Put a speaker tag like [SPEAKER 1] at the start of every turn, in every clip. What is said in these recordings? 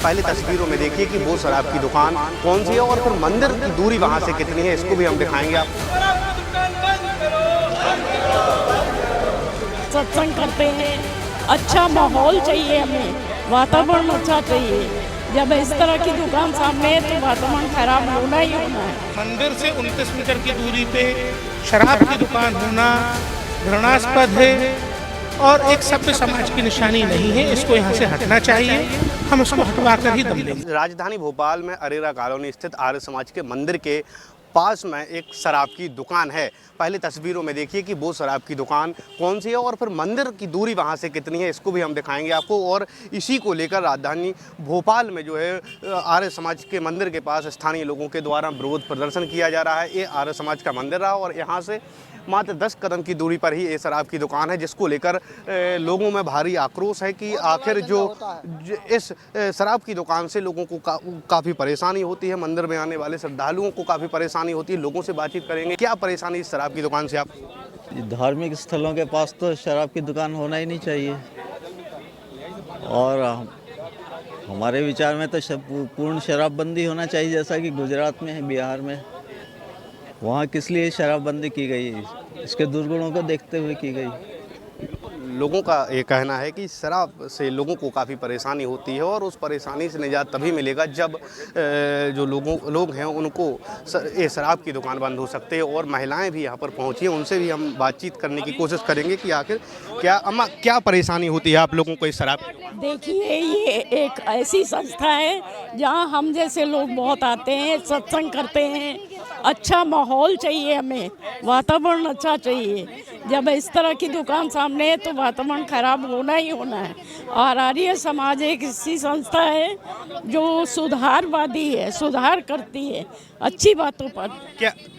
[SPEAKER 1] पहले तस्वीरों में देखिए कि वो शराब की दुकान कौन सी है और फिर मंदिर की दूरी वहां से कितनी है, इसको भी हम दिखाएंगे आपको।
[SPEAKER 2] सत्संग करते हैं, अच्छा माहौल चाहिए, हमें वातावरण अच्छा चाहिए। जब इस तरह की दुकान सामने है तो वातावरण खराब होना ही होना है।
[SPEAKER 3] मंदिर से 29 मीटर की दूरी पे शराब की दुकान होना घृणास्पद है और एक सभ्य समाज की निशानी नहीं है। इसको यहाँ से हटना चाहिए, हम इसको हटवा कर ही दम लेंगे।
[SPEAKER 1] राजधानी भोपाल में अरेरा कॉलोनी स्थित आर्य समाज के मंदिर के पास में एक शराब की दुकान है। पहले तस्वीरों में देखिए कि वो शराब की दुकान कौन सी है और फिर मंदिर की दूरी वहां से कितनी है, इसको भी हम दिखाएंगे आपको। और इसी को लेकर राजधानी भोपाल में जो है आर्य समाज के मंदिर के पास स्थानीय लोगों के द्वारा विरोध प्रदर्शन किया जा रहा है। ये आर्य समाज का मंदिर रहा और यहाँ से मात्र 10 कदम की दूरी पर ही ये शराब की दुकान है, जिसको लेकर लोगों में भारी आक्रोश है कि आखिर जो इस शराब की दुकान से लोगों को काफ़ी परेशानी होती है। मंदिर में आने वाले श्रद्धालुओं को काफ़ी परेशानी होती है। लोगों से बातचीत करेंगे, क्या परेशानी इस शराब की दुकान से आप?
[SPEAKER 4] धार्मिक स्थलों के पास तो शराब की दुकान होना ही नहीं चाहिए और हमारे विचार में तो पूर्ण शराबबंदी होना चाहिए, जैसा कि गुजरात में है, बिहार में। वहाँ किस लिए शराबबंदी की गई? इसके दुर्गुणों को देखते हुए की गई।
[SPEAKER 1] लोगों का ये कहना है कि शराब से लोगों को काफ़ी परेशानी होती है और उस परेशानी से निजात तभी मिलेगा जब जो लोग हैं उनको ये शराब की दुकान बंद हो सकते हैं। और महिलाएं भी यहाँ पर पहुँची हैं, उनसे भी हम बातचीत करने की कोशिश करेंगे कि आखिर क्या परेशानी होती है आप लोगों को इस शराब?
[SPEAKER 2] देखिए, ये एक ऐसी संस्था है जहाँ हम जैसे लोग बहुत आते हैं, सत्संग करते हैं, अच्छा माहौल चाहिए, हमें वातावरण अच्छा चाहिए। जब इस तरह की दुकान सामने है तो वातावरण खराब होना ही होना है। और आर्य समाज एक ऐसी संस्था है जो सुधारवादी है, सुधार करती है अच्छी बातों पर।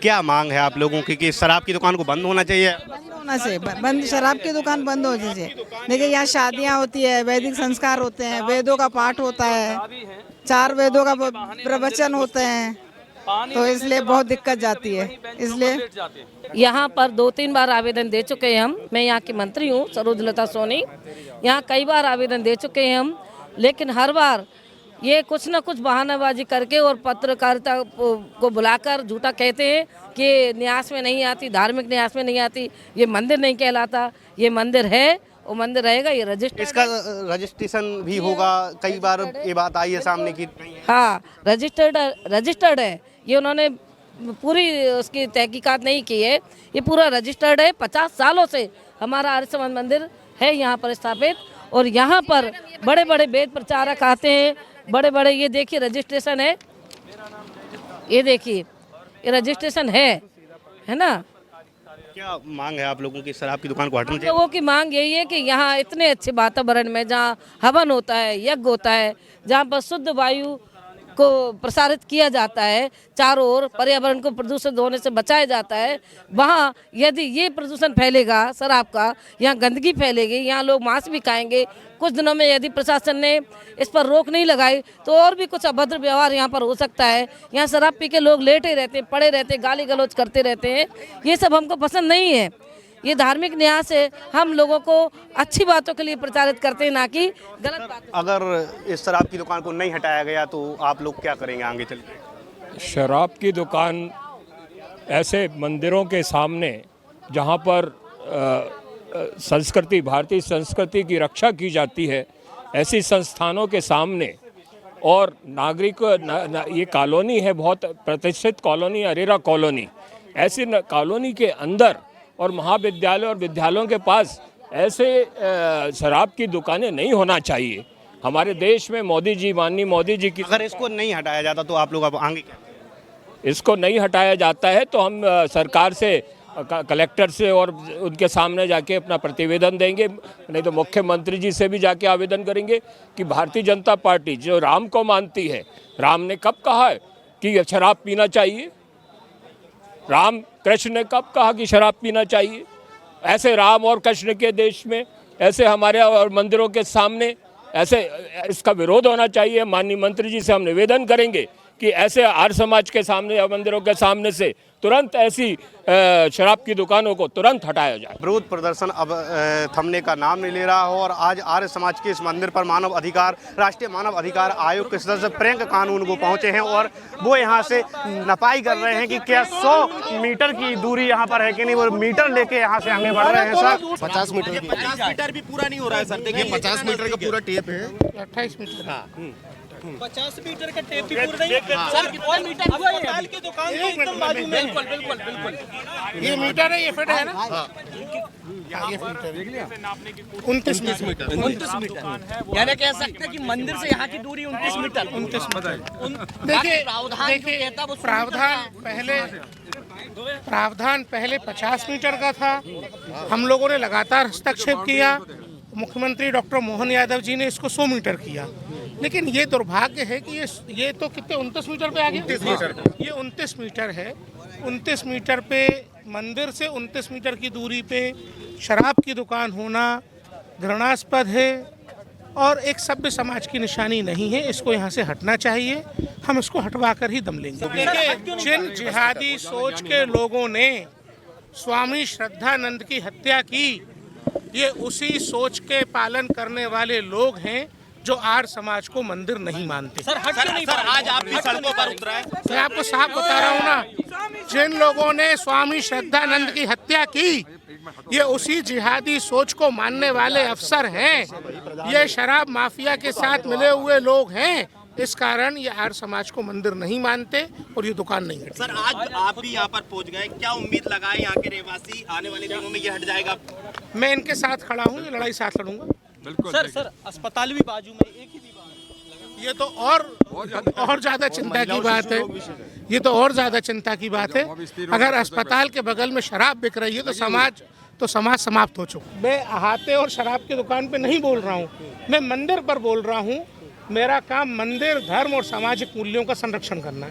[SPEAKER 1] क्या मांग है आप लोगों की कि शराब की दुकान को बंद होना चाहिए?
[SPEAKER 5] बंद होना चाहिए, बंद, शराब की दुकान बंद हो जाए। देखिए, यहाँ शादियाँ होती है, वैदिक संस्कार होते हैं, वेदों का पाठ होता है, 4 वेदों का प्रवचन होते हैं, तो इसलिए बहुत दिक्कत जाती है। इसलिए
[SPEAKER 6] यहाँ पर 2-3 बार आवेदन दे चुके हैं हम। मैं यहाँ की मंत्री हूँ सरोजलता सोनी। यहाँ कई बार आवेदन दे चुके हैं हम, लेकिन हर बार ये कुछ न कुछ बहानाबाजी करके और पत्रकारिता को बुलाकर झूठा कहते हैं कि न्यास में नहीं आती, धार्मिक न्यास में नहीं आती, ये मंदिर नहीं कहलाता। ये मंदिर है, वो मंदिर रहेगा। ये रजिस्टर,
[SPEAKER 1] इसका रजिस्ट्रेशन भी होगा। कई बार ये बात आई है सामने की।
[SPEAKER 6] हाँ, रजिस्टर्ड है। ये उन्होंने पूरी उसकी तहकीकात नहीं की है। ये पूरा रजिस्टर्ड है। 50 सालों से हमारा आर्य समाज मंदिर है यहाँ पर स्थापित और यहाँ पर बड़े बड़े वेद प्रचारक आते हैं, बड़े बड़े। ये देखिए रजिस्ट्रेशन है, ये देखिए ये रजिस्ट्रेशन है ना।
[SPEAKER 1] क्या मांग है आप लोगों की शराब की दुकान को हटाना चाहिए?
[SPEAKER 6] लोगों की मांग यही है कि यहाँ इतने अच्छे वातावरण में जहाँ हवन होता है, यज्ञ होता है, जहाँ पर शुद्ध वायु को प्रसारित किया जाता है, चारों ओर पर्यावरण को प्रदूषित होने से बचाया जाता है, वहाँ यदि ये प्रदूषण फैलेगा शराब का, यहाँ गंदगी फैलेगी, यहाँ लोग मांस भी खाएंगे। कुछ दिनों में यदि प्रशासन ने इस पर रोक नहीं लगाई तो और भी कुछ अभद्र व्यवहार यहाँ पर हो सकता है। यहाँ शराब पी के लोग लेटे रहते हैं, पड़े रहते हैं, गाली गलौज करते रहते हैं। ये सब हमको पसंद नहीं है। ये धार्मिक न्यास से हम लोगों को अच्छी बातों के लिए प्रचारित करते हैं, ना कि गलत बातों।
[SPEAKER 1] अगर इस शराब की दुकान को नहीं हटाया गया तो आप लोग क्या करेंगे आगे चल के?
[SPEAKER 7] शराब की दुकान ऐसे मंदिरों के सामने जहाँ पर संस्कृति, भारतीय संस्कृति की रक्षा की जाती है, ऐसी संस्थानों के सामने और नागरिक ये कॉलोनी है, बहुत प्रतिष्ठित कॉलोनी, अरेरा कॉलोनी। ऐसी कॉलोनी के अंदर और महाविद्यालय और विद्यालयों के पास ऐसे शराब की दुकानें नहीं होना चाहिए। हमारे देश में मोदी जी, माननीय मोदी जी की,
[SPEAKER 1] अगर इसको नहीं हटाया जाता तो आप लोग अब आगे क्या?
[SPEAKER 7] इसको नहीं हटाया जाता है तो हम सरकार से, कलेक्टर से और उनके सामने जाके अपना प्रतिवेदन देंगे, नहीं तो मुख्यमंत्री जी से भी जाके आवेदन करेंगे कि भारतीय जनता पार्टी जो राम को मानती है, राम ने कब कहा है कि शराब पीना चाहिए? राम कृष्ण ने कब कहा कि शराब पीना चाहिए? ऐसे राम और कृष्ण के देश में ऐसे हमारे और मंदिरों के सामने ऐसे इसका विरोध होना चाहिए। माननीय मंत्री जी से हम निवेदन करेंगे कि ऐसे आर्य समाज के सामने या मंदिरों के सामने से तुरंत ऐसी शराब की दुकानों को तुरंत हटाया जाए।
[SPEAKER 1] विरोध प्रदर्शन अब थमने का नाम नहीं ले रहा हो और आज आर्य समाज के इस मंदिर पर राष्ट्रीय मानव अधिकार आयोग के सदस्य प्रियंका कानून को पहुंचे हैं और वो यहाँ से नपाई कर रहे हैं कि क्या 100 मीटर की दूरी यहाँ पर है कि नहीं। वो मीटर लेके यहाँ से आगे बढ़ रहे हैं। सर
[SPEAKER 8] 50 मीटर भी पूरा नहीं हो रहा है सर। देखिए 50 मीटर का पूरा टेप है।
[SPEAKER 3] 28 मीटर
[SPEAKER 9] 50 मीटर का टेप भी पूरा नहीं सर। कितना मीटर हुआ है? अस्पताल की दुकान के एकदम बाजू में। बिल्कुल
[SPEAKER 3] ये मीटर है, ये फिट है ना। ये 29 मीटर
[SPEAKER 9] 29 मीटर यानी कह सकते हैं कि मंदिर से यहाँ की दूरी 29 मीटर।
[SPEAKER 3] 29 मीटर। देखिए प्रावधान पहले 50 मीटर का था। हम लोगों ने लगातार हस्तक्षेप किया। मुख्यमंत्री डॉक्टर मोहन यादव जी ने इसको 100 मीटर किया, लेकिन ये दुर्भाग्य है कि ये तो कितने 29 मीटर पे आ गया। 29 मीटर ये 29 मीटर है। 29 मीटर पे मंदिर से 29 मीटर की दूरी पे शराब की दुकान होना घृणास्पद है और एक सभ्य समाज की निशानी नहीं है। इसको यहाँ से हटना चाहिए। हम इसको हटवा कर ही दम लेंगे। देखिए, जिन जिहादी सोच के लोगों ने स्वामी श्रद्धानंद की हत्या की, ये उसी सोच के पालन करने वाले लोग हैं जो आर्य समाज को मंदिर नहीं मानते।
[SPEAKER 9] सर आज आप भी सड़कों पर उतरा है।
[SPEAKER 3] मैं आपको साफ बता रहा हूँ ना, जिन लोगों ने स्वामी श्रद्धानंद की हत्या की, ये उसी जिहादी सोच को मानने वाले अफसर हैं। ये शराब माफिया के साथ मिले हुए लोग हैं। इस कारण ये आर्य समाज को मंदिर नहीं मानते और ये दुकान नहीं हटती।
[SPEAKER 8] सर आज आप भी यहाँ पर पहुँच गए, क्या उम्मीद लगाए यहाँ के रहवासी आने वाले दिनों में ये हट जाएगा?
[SPEAKER 3] मैं इनके साथ खड़ा हूँ, ये लड़ाई साथ लड़ूंगा।
[SPEAKER 9] सर अस्पताल भी बाजू में, एक ही दीवार।
[SPEAKER 3] ये तो और ज्यादा चिंता की बात है। ये तो और ज्यादा चिंता की बात है। अगर अस्पताल के बगल में शराब बिक रही है तो समाज समाप्त हो चुका। मैं अहाते और शराब की दुकान पे नहीं बोल रहा हूँ, मैं मंदिर पर बोल रहा हूँ। मेरा काम मंदिर, धर्म और सामाजिक मूल्यों का संरक्षण करना है।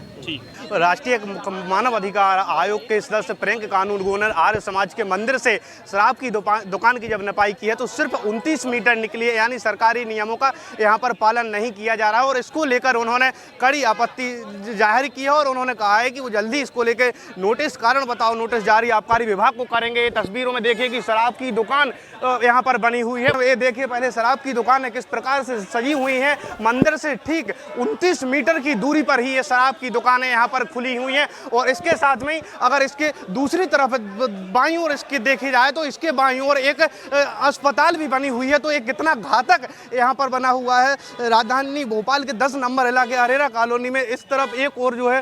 [SPEAKER 1] राष्ट्रीय मानव अधिकार आयोग के सदस्य प्रियंका कानून ने आर्य समाज के मंदिर से शराब की दुकान की जब नपाई की है तो सिर्फ 29 मीटर निकली है, यानी सरकारी नियमों का यहाँ पर पालन नहीं किया जा रहा है और इसको लेकर उन्होंने कड़ी आपत्ति जाहिर की है और उन्होंने कहा है कि वो जल्दी इसको लेकर नोटिस, कारण बताओ नोटिस जारी आबकारी विभाग को करेंगे। तस्वीरों में देखिए कि शराब की दुकान यहाँ पर बनी हुई है। ये देखिए पहले शराब की दुकान किस प्रकार से सजी हुई है। मंदिर से ठीक 29 मीटर की दूरी पर ही ये शराब की दुकानें यहाँ पर खुली हुई हैं और इसके साथ में अगर इसके दूसरी तरफ बाईं ओर इसके देखे जाए तो इसके बाईं ओर एक अस्पताल भी बनी हुई है। तो एक कितना घातक यहाँ पर बना हुआ है। राजधानी भोपाल के 10 नंबर इलाके अरेरा कॉलोनी में इस तरफ एक और जो है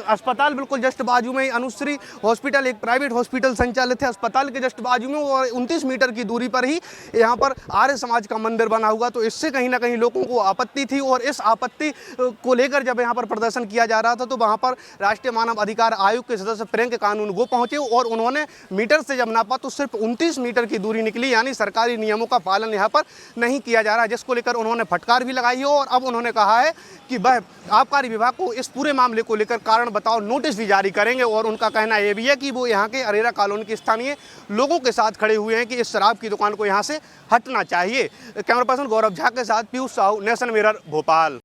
[SPEAKER 1] अस्पताल बिल्कुल जस्ट बाजू में, अनुश्री हॉस्पिटल एक प्राइवेट हॉस्पिटल संचालित है, अस्पताल के जस्ट बाजू में और 29 मीटर की दूरी पर ही यहाँ पर आर्य समाज का मंदिर बना हुआ। तो इससे कहीं ना कहीं लोगों को आपत्ति थी और इस आपत्ति को लेकर जब यहाँ पर प्रदर्शन किया जा रहा था तो वहाँ पर राष्ट्रीय मानव अधिकार आयोग के सदस्य प्रियंका कानून वो पहुंचे और उन्होंने मीटर से जब नापा तो सिर्फ 29 मीटर की दूरी निकली, यानी सरकारी नियमों का पालन यहाँ पर नहीं किया जा रहा, जिसको लेकर उन्होंने फटकार भी लगाई है और अब उन्होंने कहा है कि वह आबकारी विभाग को इस पूरे मामले को लेकर कारण बताओ नोटिस भी जारी करेंगे। और उनका कहना यह भी है कि वो यहाँ के अरेरा कॉलोनी के स्थानीय लोगों के साथ खड़े हुए हैं कि इस शराब की दुकान को यहाँ से हटना चाहिए। कैमरा पर्सन गौरव झा के साथ पीयूष साहू, नेशन मिरर, भोपाल।